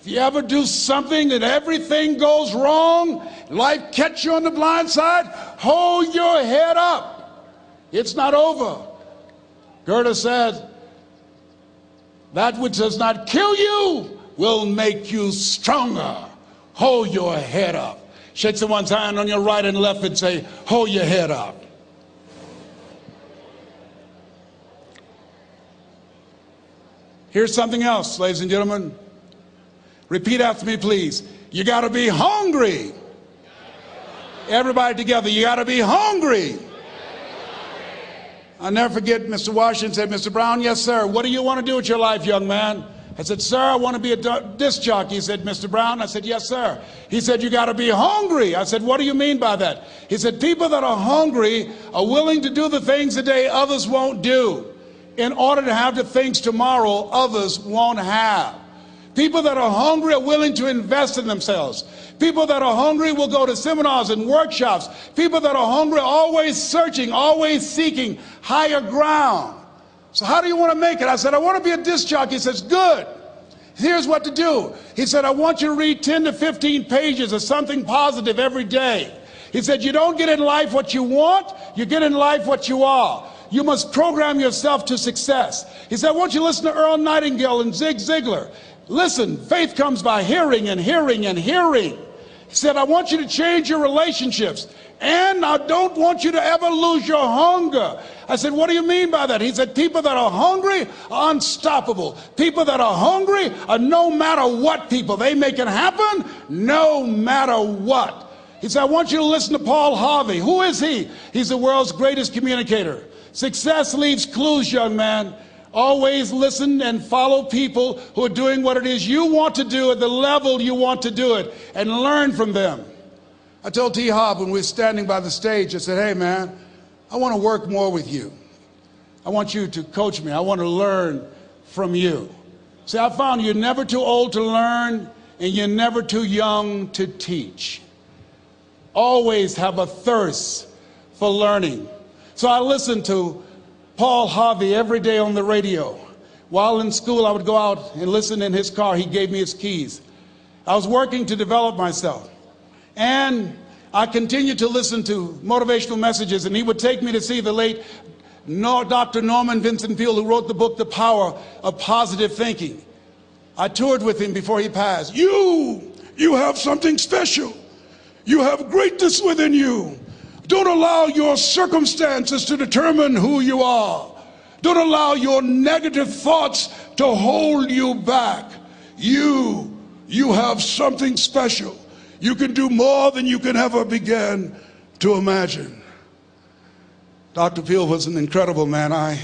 If you ever do something that everything goes wrong, life catch you on the blind side, hold your head up. It's not over. Goethe said, that which does not kill you will make you stronger. Hold your head up. Shake someone's hand on your right and left and say, hold your head up. Here's something else, ladies and gentlemen. Repeat after me, please. You got to be hungry. Everybody together, you got to be hungry. I'll never forget Mr. Washington said, Mr. Brown, yes, sir. What do you want to do with your life, young man? I said, sir, I want to be a disc jockey. He said, Mr. Brown? I said, yes, sir. He said, you got to be hungry. I said, what do you mean by that? He said, people that are hungry are willing to do the things today others won't do in order to have the things tomorrow others won't have. People that are hungry are willing to invest in themselves. People that are hungry will go to seminars and workshops. People that are hungry are always searching, always seeking higher ground. So how do you want to make it? I said, I want to be a disc jockey. He says, good. Here's what to do. He said, I want you to read 10 to 15 pages of something positive every day. He said, you don't get in life what you want, you get in life what you are. You must program yourself to success. He said, I want you to listen to Earl Nightingale and Zig Ziglar. Listen, faith comes by hearing and hearing and hearing. He said, I want you to change your relationships. And I don't want you to ever lose your hunger. I said, what do you mean by that? He said, people that are hungry are unstoppable. People that are hungry are no matter what people. They make it happen no matter what. He said, I want you to listen to Paul Harvey. Who is he? He's the world's greatest communicator. Success leaves clues, young man. Always listen and follow people who are doing what it is you want to do at the level you want to do it, and learn from them. I told T. Hobb when we were standing by the stage, I said, hey man, I want to work more with you. I want you to coach me. I want to learn from you. See, I found you're never too old to learn and you're never too young to teach. Always have a thirst for learning. So I listened to Paul Harvey every day on the radio. While in school, I would go out and listen in his car. He gave me his keys. I was working to develop myself. And I continued to listen to motivational messages, and he would take me to see the late Dr. Norman Vincent Peale, who wrote the book, The Power of Positive Thinking. I toured with him before he passed. You have something special. You have greatness within you. Don't allow your circumstances to determine who you are. Don't allow your negative thoughts to hold you back. You have something special. You can do more than you can ever begin to imagine. Dr. Peale was an incredible man. I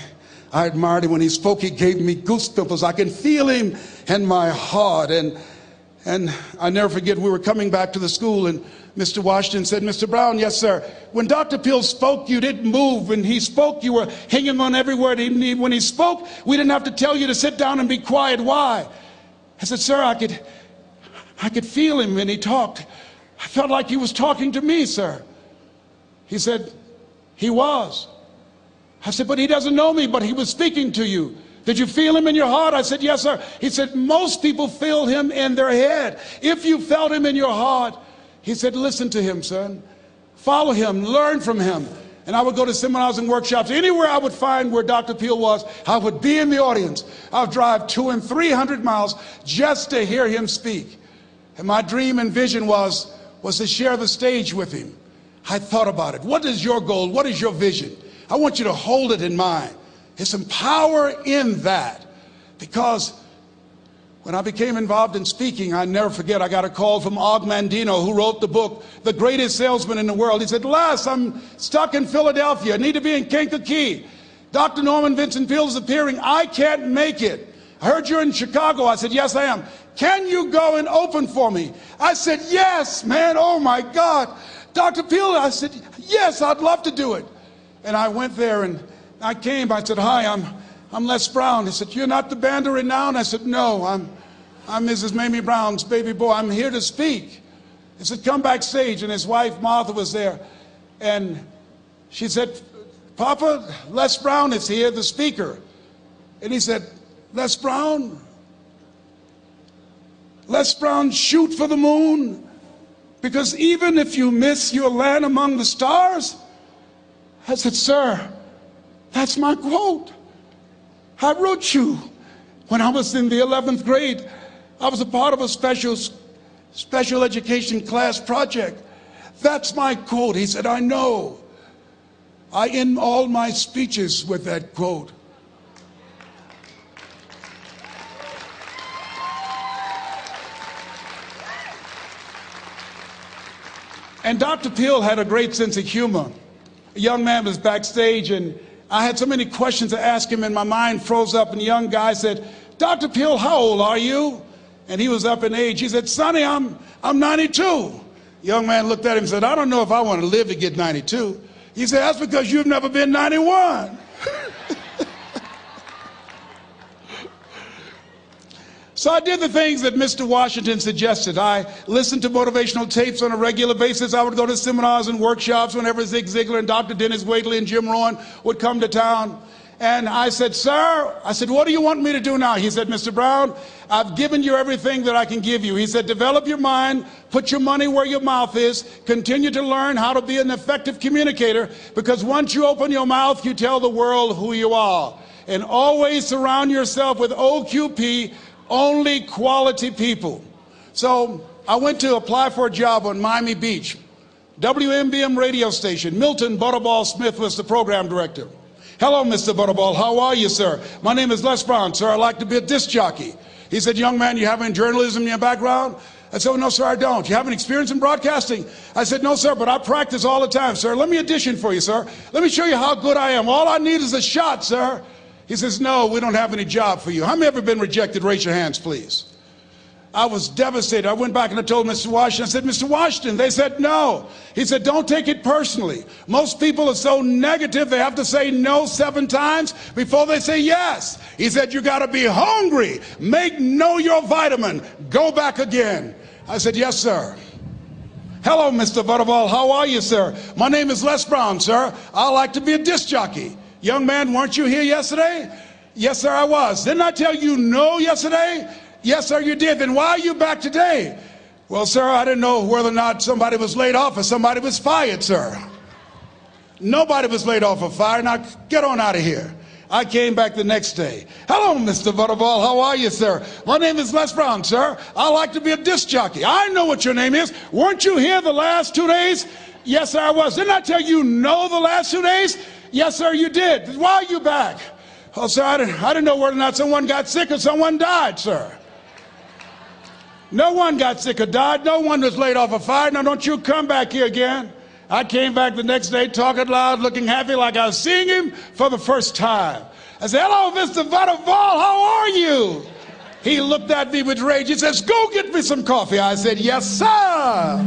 admired him. When he spoke, he gave me goosebumps. I can feel him in my heart. And I never forget, we were coming back to the school, and Mr. Washington said, Mr. Brown, yes, sir. When Dr. Peale spoke, you didn't move. When he spoke, you were hanging on every word. When he spoke, we didn't have to tell you to sit down and be quiet. Why? I said, sir, I could feel him when he talked. I felt like he was talking to me, sir. He said, he was. I said, but he doesn't know me, but he was speaking to you. Did you feel him in your heart? I said, yes, sir. He said, most people feel him in their head. If you felt him in your heart, he said, listen to him, son. Follow him, learn from him. And I would go to seminars and workshops. Anywhere I would find where Dr. Peale was, I would be in the audience. I would drive 200 and 300 miles just to hear him speak. And my dream and vision was, was to share the stage with him. I thought about it. What is your goal? What is your vision? I want you to hold it in mind. There's some power in that, because when I became involved in speaking, I never forget, I got a call from Og Mandino, who wrote the book, The Greatest Salesman in the World. He said, Les, I'm stuck in Philadelphia. I need to be in Kankakee. Dr. Norman Vincent Peale is appearing. I can't make it. I heard you're in Chicago. I said, yes, I am. Can you go and open for me? I said, yes, man. Oh, my God. Dr. Peale, I said, yes, I'd love to do it. And I went there and I came. I said, hi, I'm Les Brown. He said, you're not the band of renown? I said, no, I'm Mrs. Mamie Brown's baby boy. I'm here to speak. He said, come backstage. And his wife, Martha, was there. And she said, Papa, Les Brown is here, the speaker. And he said, Les Brown, shoot for the moon. Because even if you miss, you'll land among the stars. I said, sir, that's my quote. I wrote you when I was in the 11th grade. I was a part of a special education class project. That's my quote. He said, I know. I end all my speeches with that quote. And Dr. Peale had a great sense of humor. A young man was backstage, and I had so many questions to ask him, and my mind froze up, and the young guy said, Dr. Peale, how old are you? And he was up in age. He said, Sonny, I'm 92. The young man looked at him and said, I don't know if I want to live to get 92. He said, that's because you've never been 91. So I did the things that Mr. Washington suggested. I listened to motivational tapes on a regular basis. I would go to seminars and workshops whenever Zig Ziglar and Dr. Dennis Waitley and Jim Rohn would come to town. And I said, sir, what do you want me to do now? He said, Mr. Brown, I've given you everything that I can give you. He said, develop your mind, put your money where your mouth is, continue to learn how to be an effective communicator, because once you open your mouth, you tell the world who you are. And always surround yourself with OQP, only quality people. So I went to apply for a job on Miami Beach. WMBM radio station. Milton Butterball Smith was the program director. Hello, Mr. Butterball. How are you, sir? My name is Les Brown, sir. I'd like to be a disc jockey. He said, young man, you have any journalism in your background? I said, oh, no, sir, I don't. You have any experience in broadcasting? I said, no, sir, but I practice all the time, sir. Let me audition for you, sir. Let me show you how good I am. All I need is a shot, sir. He says, no, we don't have any job for you. How many ever been rejected? Raise your hands, please. I was devastated. I went back and I told Mr. Washington, I said, Mr. Washington, they said no. He said, don't take it personally. Most people are so negative, they have to say no 7 times before they say yes. He said, you got to be hungry. Know your vitamin. Go back again. I said, yes, sir. Hello, Mr. Butterball. How are you, sir? My name is Les Brown, sir. I like to be a disc jockey. Young man, weren't you here yesterday? Yes, sir, I was. Didn't I tell you no yesterday? Yes, sir, you did. Then why are you back today? Well, sir, I didn't know whether or not somebody was laid off or somebody was fired, sir. Nobody was laid off or fired. Now, get on out of here. I came back the next day. Hello, Mr. Butterball. How are you, sir? My name is Les Brown, sir. I like to be a disc jockey. I know what your name is. Weren't you here the last 2 days? Yes, sir, I was. Didn't I tell you no the last 2 days? Yes, sir, you did. Why are you back? Oh, sir, I didn't know whether or not someone got sick or someone died, sir. No one got sick or died. No one was laid off or fired. Now, don't you come back here again. I came back the next day talking loud, looking happy like I was seeing him for the first time. I said, hello, Mr. Butterball, how are you? He looked at me with rage. He says, go get me some coffee. I said, yes, sir.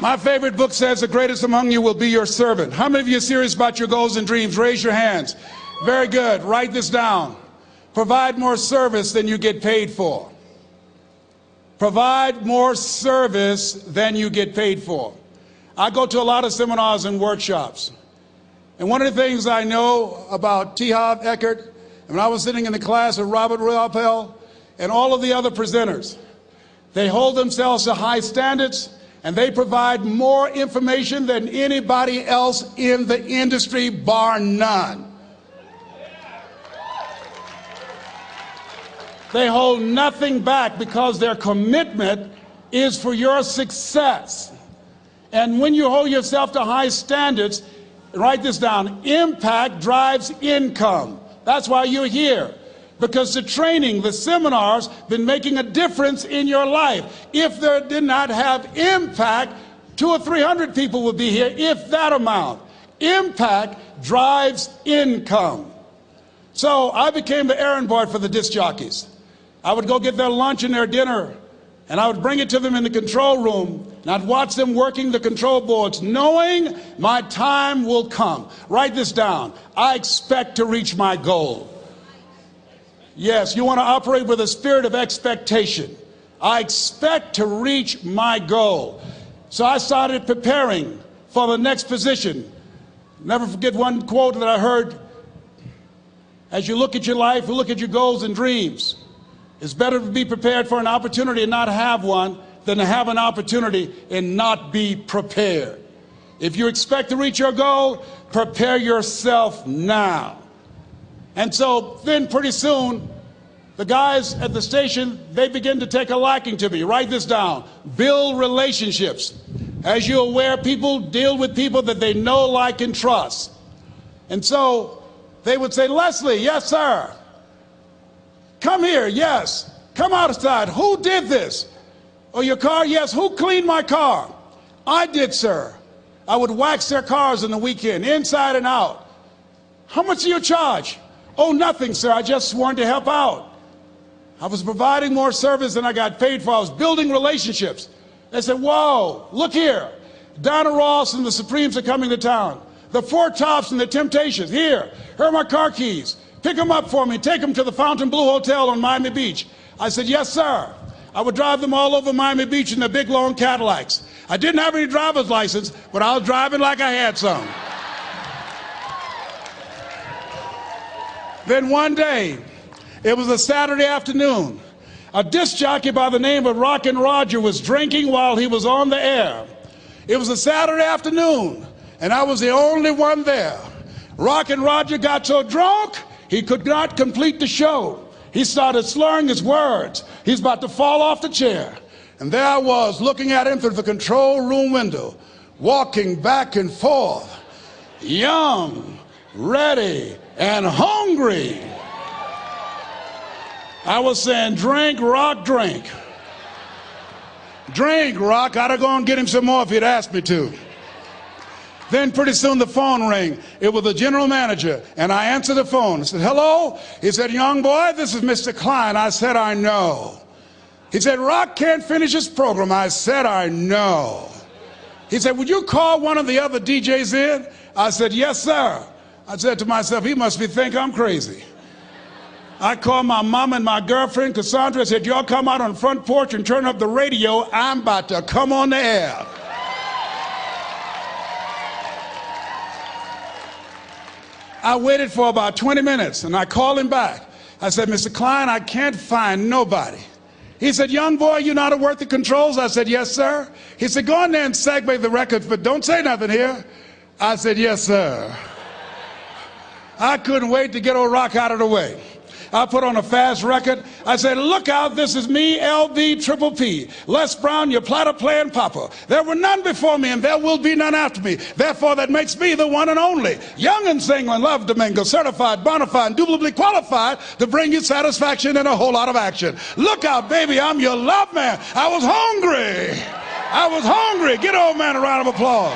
My favorite book says the greatest among you will be your servant. How many of you are serious about your goals and dreams? Raise your hands. Very good. Write this down. Provide more service than you get paid for. Provide more service than you get paid for. I go to a lot of seminars and workshops. And one of the things I know about T. Harv Eckert, when I was sitting in the class with Robert Ruppel and all of the other presenters, they hold themselves to high standards. And they provide more information than anybody else in the industry, bar none. They hold nothing back because their commitment is for your success. And when you hold yourself to high standards, write this down, impact drives income. That's why you're here. Because the training, the seminars, been making a difference in your life. If there did not have impact, 200 or 300 people would be here, if that amount. Impact drives income. So I became the errand boy for the disc jockeys. I would go get their lunch and their dinner, and I would bring it to them in the control room, and I'd watch them working the control boards, knowing my time will come. Write this down. I expect to reach my goal. Yes, you want to operate with a spirit of expectation. I expect to reach my goal. So I started preparing for the next position. Never forget one quote that I heard. As you look at your life, you look at your goals and dreams. It's better to be prepared for an opportunity and not have one than to have an opportunity and not be prepared. If you expect to reach your goal, prepare yourself now. And so then pretty soon, the guys at the station, they begin to take a liking to me. Write this down. Build relationships. As you're aware, people deal with people that they know, like, and trust. And so they would say, Leslie, yes, sir. Come here, yes. Come outside. Who did this? Oh, your car? Yes. Who cleaned my car? I did, sir. I would wax their cars on the weekend, inside and out. How much do you charge? Oh, nothing, sir. I just wanted to help out. I was providing more service than I got paid for. I was building relationships. They said, whoa, look here. Donna Ross and the Supremes are coming to town. The Four Tops and the Temptations. Here are my car keys. Pick them up for me. Take them to the Fontainebleau Hotel on Miami Beach. I said, yes, sir. I would drive them all over Miami Beach in their big, long Cadillacs. I didn't have any driver's license, but I was driving like I had some. Then one day, it was a Saturday afternoon, a disc jockey by the name of Rockin' Roger was drinking while he was on the air. It was a Saturday afternoon, and I was the only one there. Rockin' Roger got so drunk, he could not complete the show. He started slurring his words. He's about to fall off the chair. And there I was, looking at him through the control room window, walking back and forth, young, ready, and hungry. I was saying, drink, Rock, drink. Drink, Rock. I'd have gone and get him some more if he'd asked me to. Then pretty soon the phone rang. It was the general manager, and I answered the phone. I said, hello? He said, young boy, this is Mr. Klein. I said, I know. He said, Rock can't finish his program. I said, I know. He said, would you call one of the other DJs in? I said, yes, sir. I said to myself, he must think I'm crazy. I called my mom and my girlfriend, Cassandra. I said, y'all come out on the front porch and turn up the radio. I'm about to come on the air. I waited for about 20 minutes, and I called him back. I said, Mr. Klein, I can't find nobody. He said, young boy, you know how to work the controls? I said, yes, sir. He said, go in there and segue the records, but don't say nothing here. I said, yes, sir. I couldn't wait to get old Rock out of the way. I put on a fast record. I said, look out, this is me, LB Triple P. Les Brown, your platter playing papa. There were none before me, and there will be none after me. Therefore, that makes me the one and only. Young and single and love to mingle, certified, bona fide, indubitably qualified to bring you satisfaction and a whole lot of action. Look out, baby, I'm your love man. I was hungry. I was hungry. Get old man a round of applause.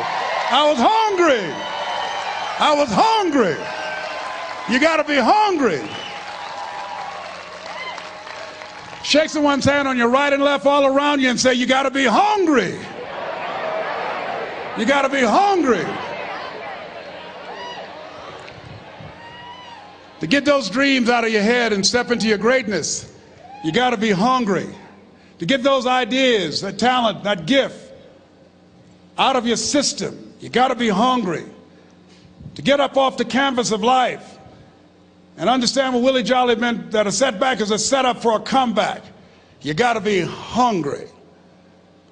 I was hungry. I was hungry. You got to be hungry. Shake someone's hand on your right and left all around you and say, you got to be hungry. You got to be hungry. To get those dreams out of your head and step into your greatness, you got to be hungry. To get those ideas, that talent, that gift out of your system, you got to be hungry. To get up off the canvas of life and understand what Willie Jolly meant, that a setback is a setup for a comeback. You got to be hungry.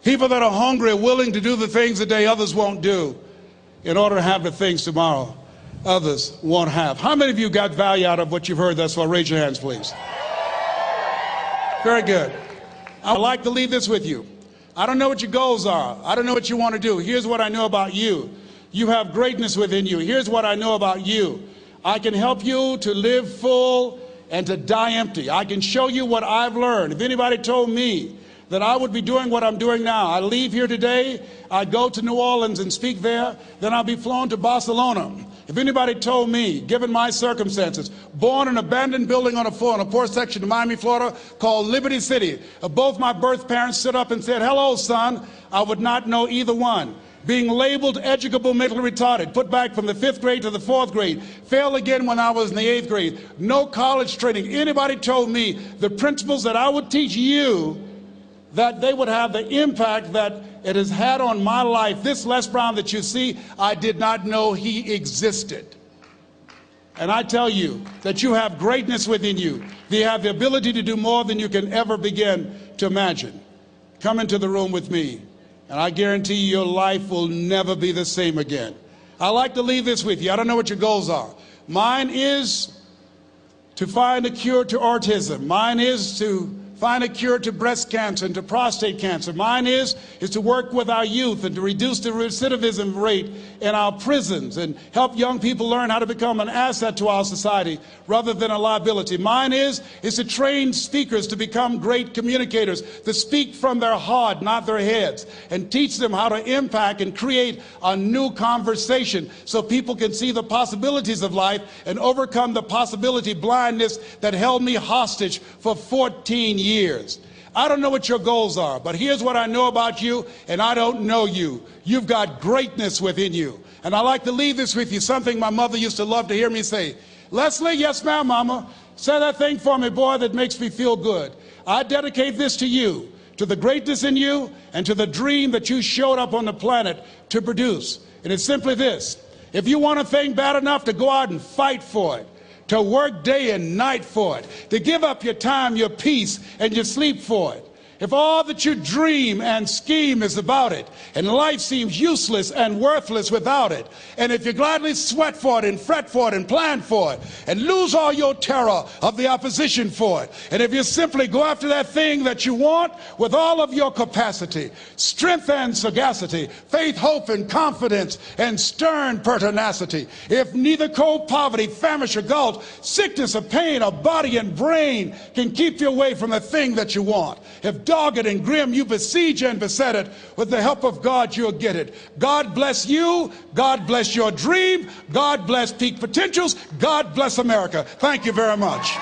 People that are hungry are willing to do the things today others won't do in order to have the things tomorrow others won't have. How many of you got value out of what you've heard thus far? Raise your hands, please. Very good. I'd like to leave this with you. I don't know what your goals are. I don't know what you want to do. Here's what I know about you. You have greatness within you. Here's what I know about you. I can help you to live full and to die empty. I can show you what I've learned. If anybody told me that I would be doing what I'm doing now, I leave here today, I go to New Orleans and speak there, then I'll be flown to Barcelona. If anybody told me, given my circumstances, born in an abandoned building on a poor section of Miami, Florida, called Liberty City, both my birth parents stood up and said, "Hello, son," I would not know either one. Being labeled educable mentally retarded, put back from the 5th grade to the 4th grade, failed again when I was in the 8th grade, no college training. Anybody told me the principles that I would teach you, that they would have the impact that it has had on my life. This Les Brown that you see, I did not know he existed. And I tell you that you have greatness within you. You have the ability to do more than you can ever begin to imagine. Come into the room with me, and I guarantee you your life will never be the same again. I like to leave this with you. I don't know what your goals are. Mine is to find a cure to autism. Mine is to find a cure to breast cancer and to prostate cancer. Mine is to work with our youth and to reduce the recidivism rate in our prisons and help young people learn how to become an asset to our society rather than a liability. Mine is to train speakers to become great communicators, to speak from their heart, not their heads, and teach them how to impact and create a new conversation so people can see the possibilities of life and overcome the possibility blindness that held me hostage for 14 years. I don't know what your goals are, but here's what I know about you, and I don't know you. You've got greatness within you. And I like to leave this with you, something my mother used to love to hear me say. "Leslie," "Yes, ma'am, Mama." "Say that thing for me, boy, that makes me feel good." I dedicate this to you, to the greatness in you, and to the dream that you showed up on the planet to produce. And it's simply this: if you want a thing bad enough to go out and fight for it, to work day and night for it, to give up your time, your peace, and your sleep for it, if all that you dream and scheme is about it, and life seems useless and worthless without it, and if you gladly sweat for it and fret for it and plan for it, and lose all your terror of the opposition for it, and if you simply go after that thing that you want with all of your capacity, strength and sagacity, faith, hope, and confidence, and stern pertinacity, if neither cold poverty, famish, or gulch, sickness or pain of body and brain can keep you away from the thing that you want, if dogged and grim you besiege and beset it, with the help of God you'll get it. God bless you. God bless your dream. God bless Peak Potentials. God bless America. Thank you very much.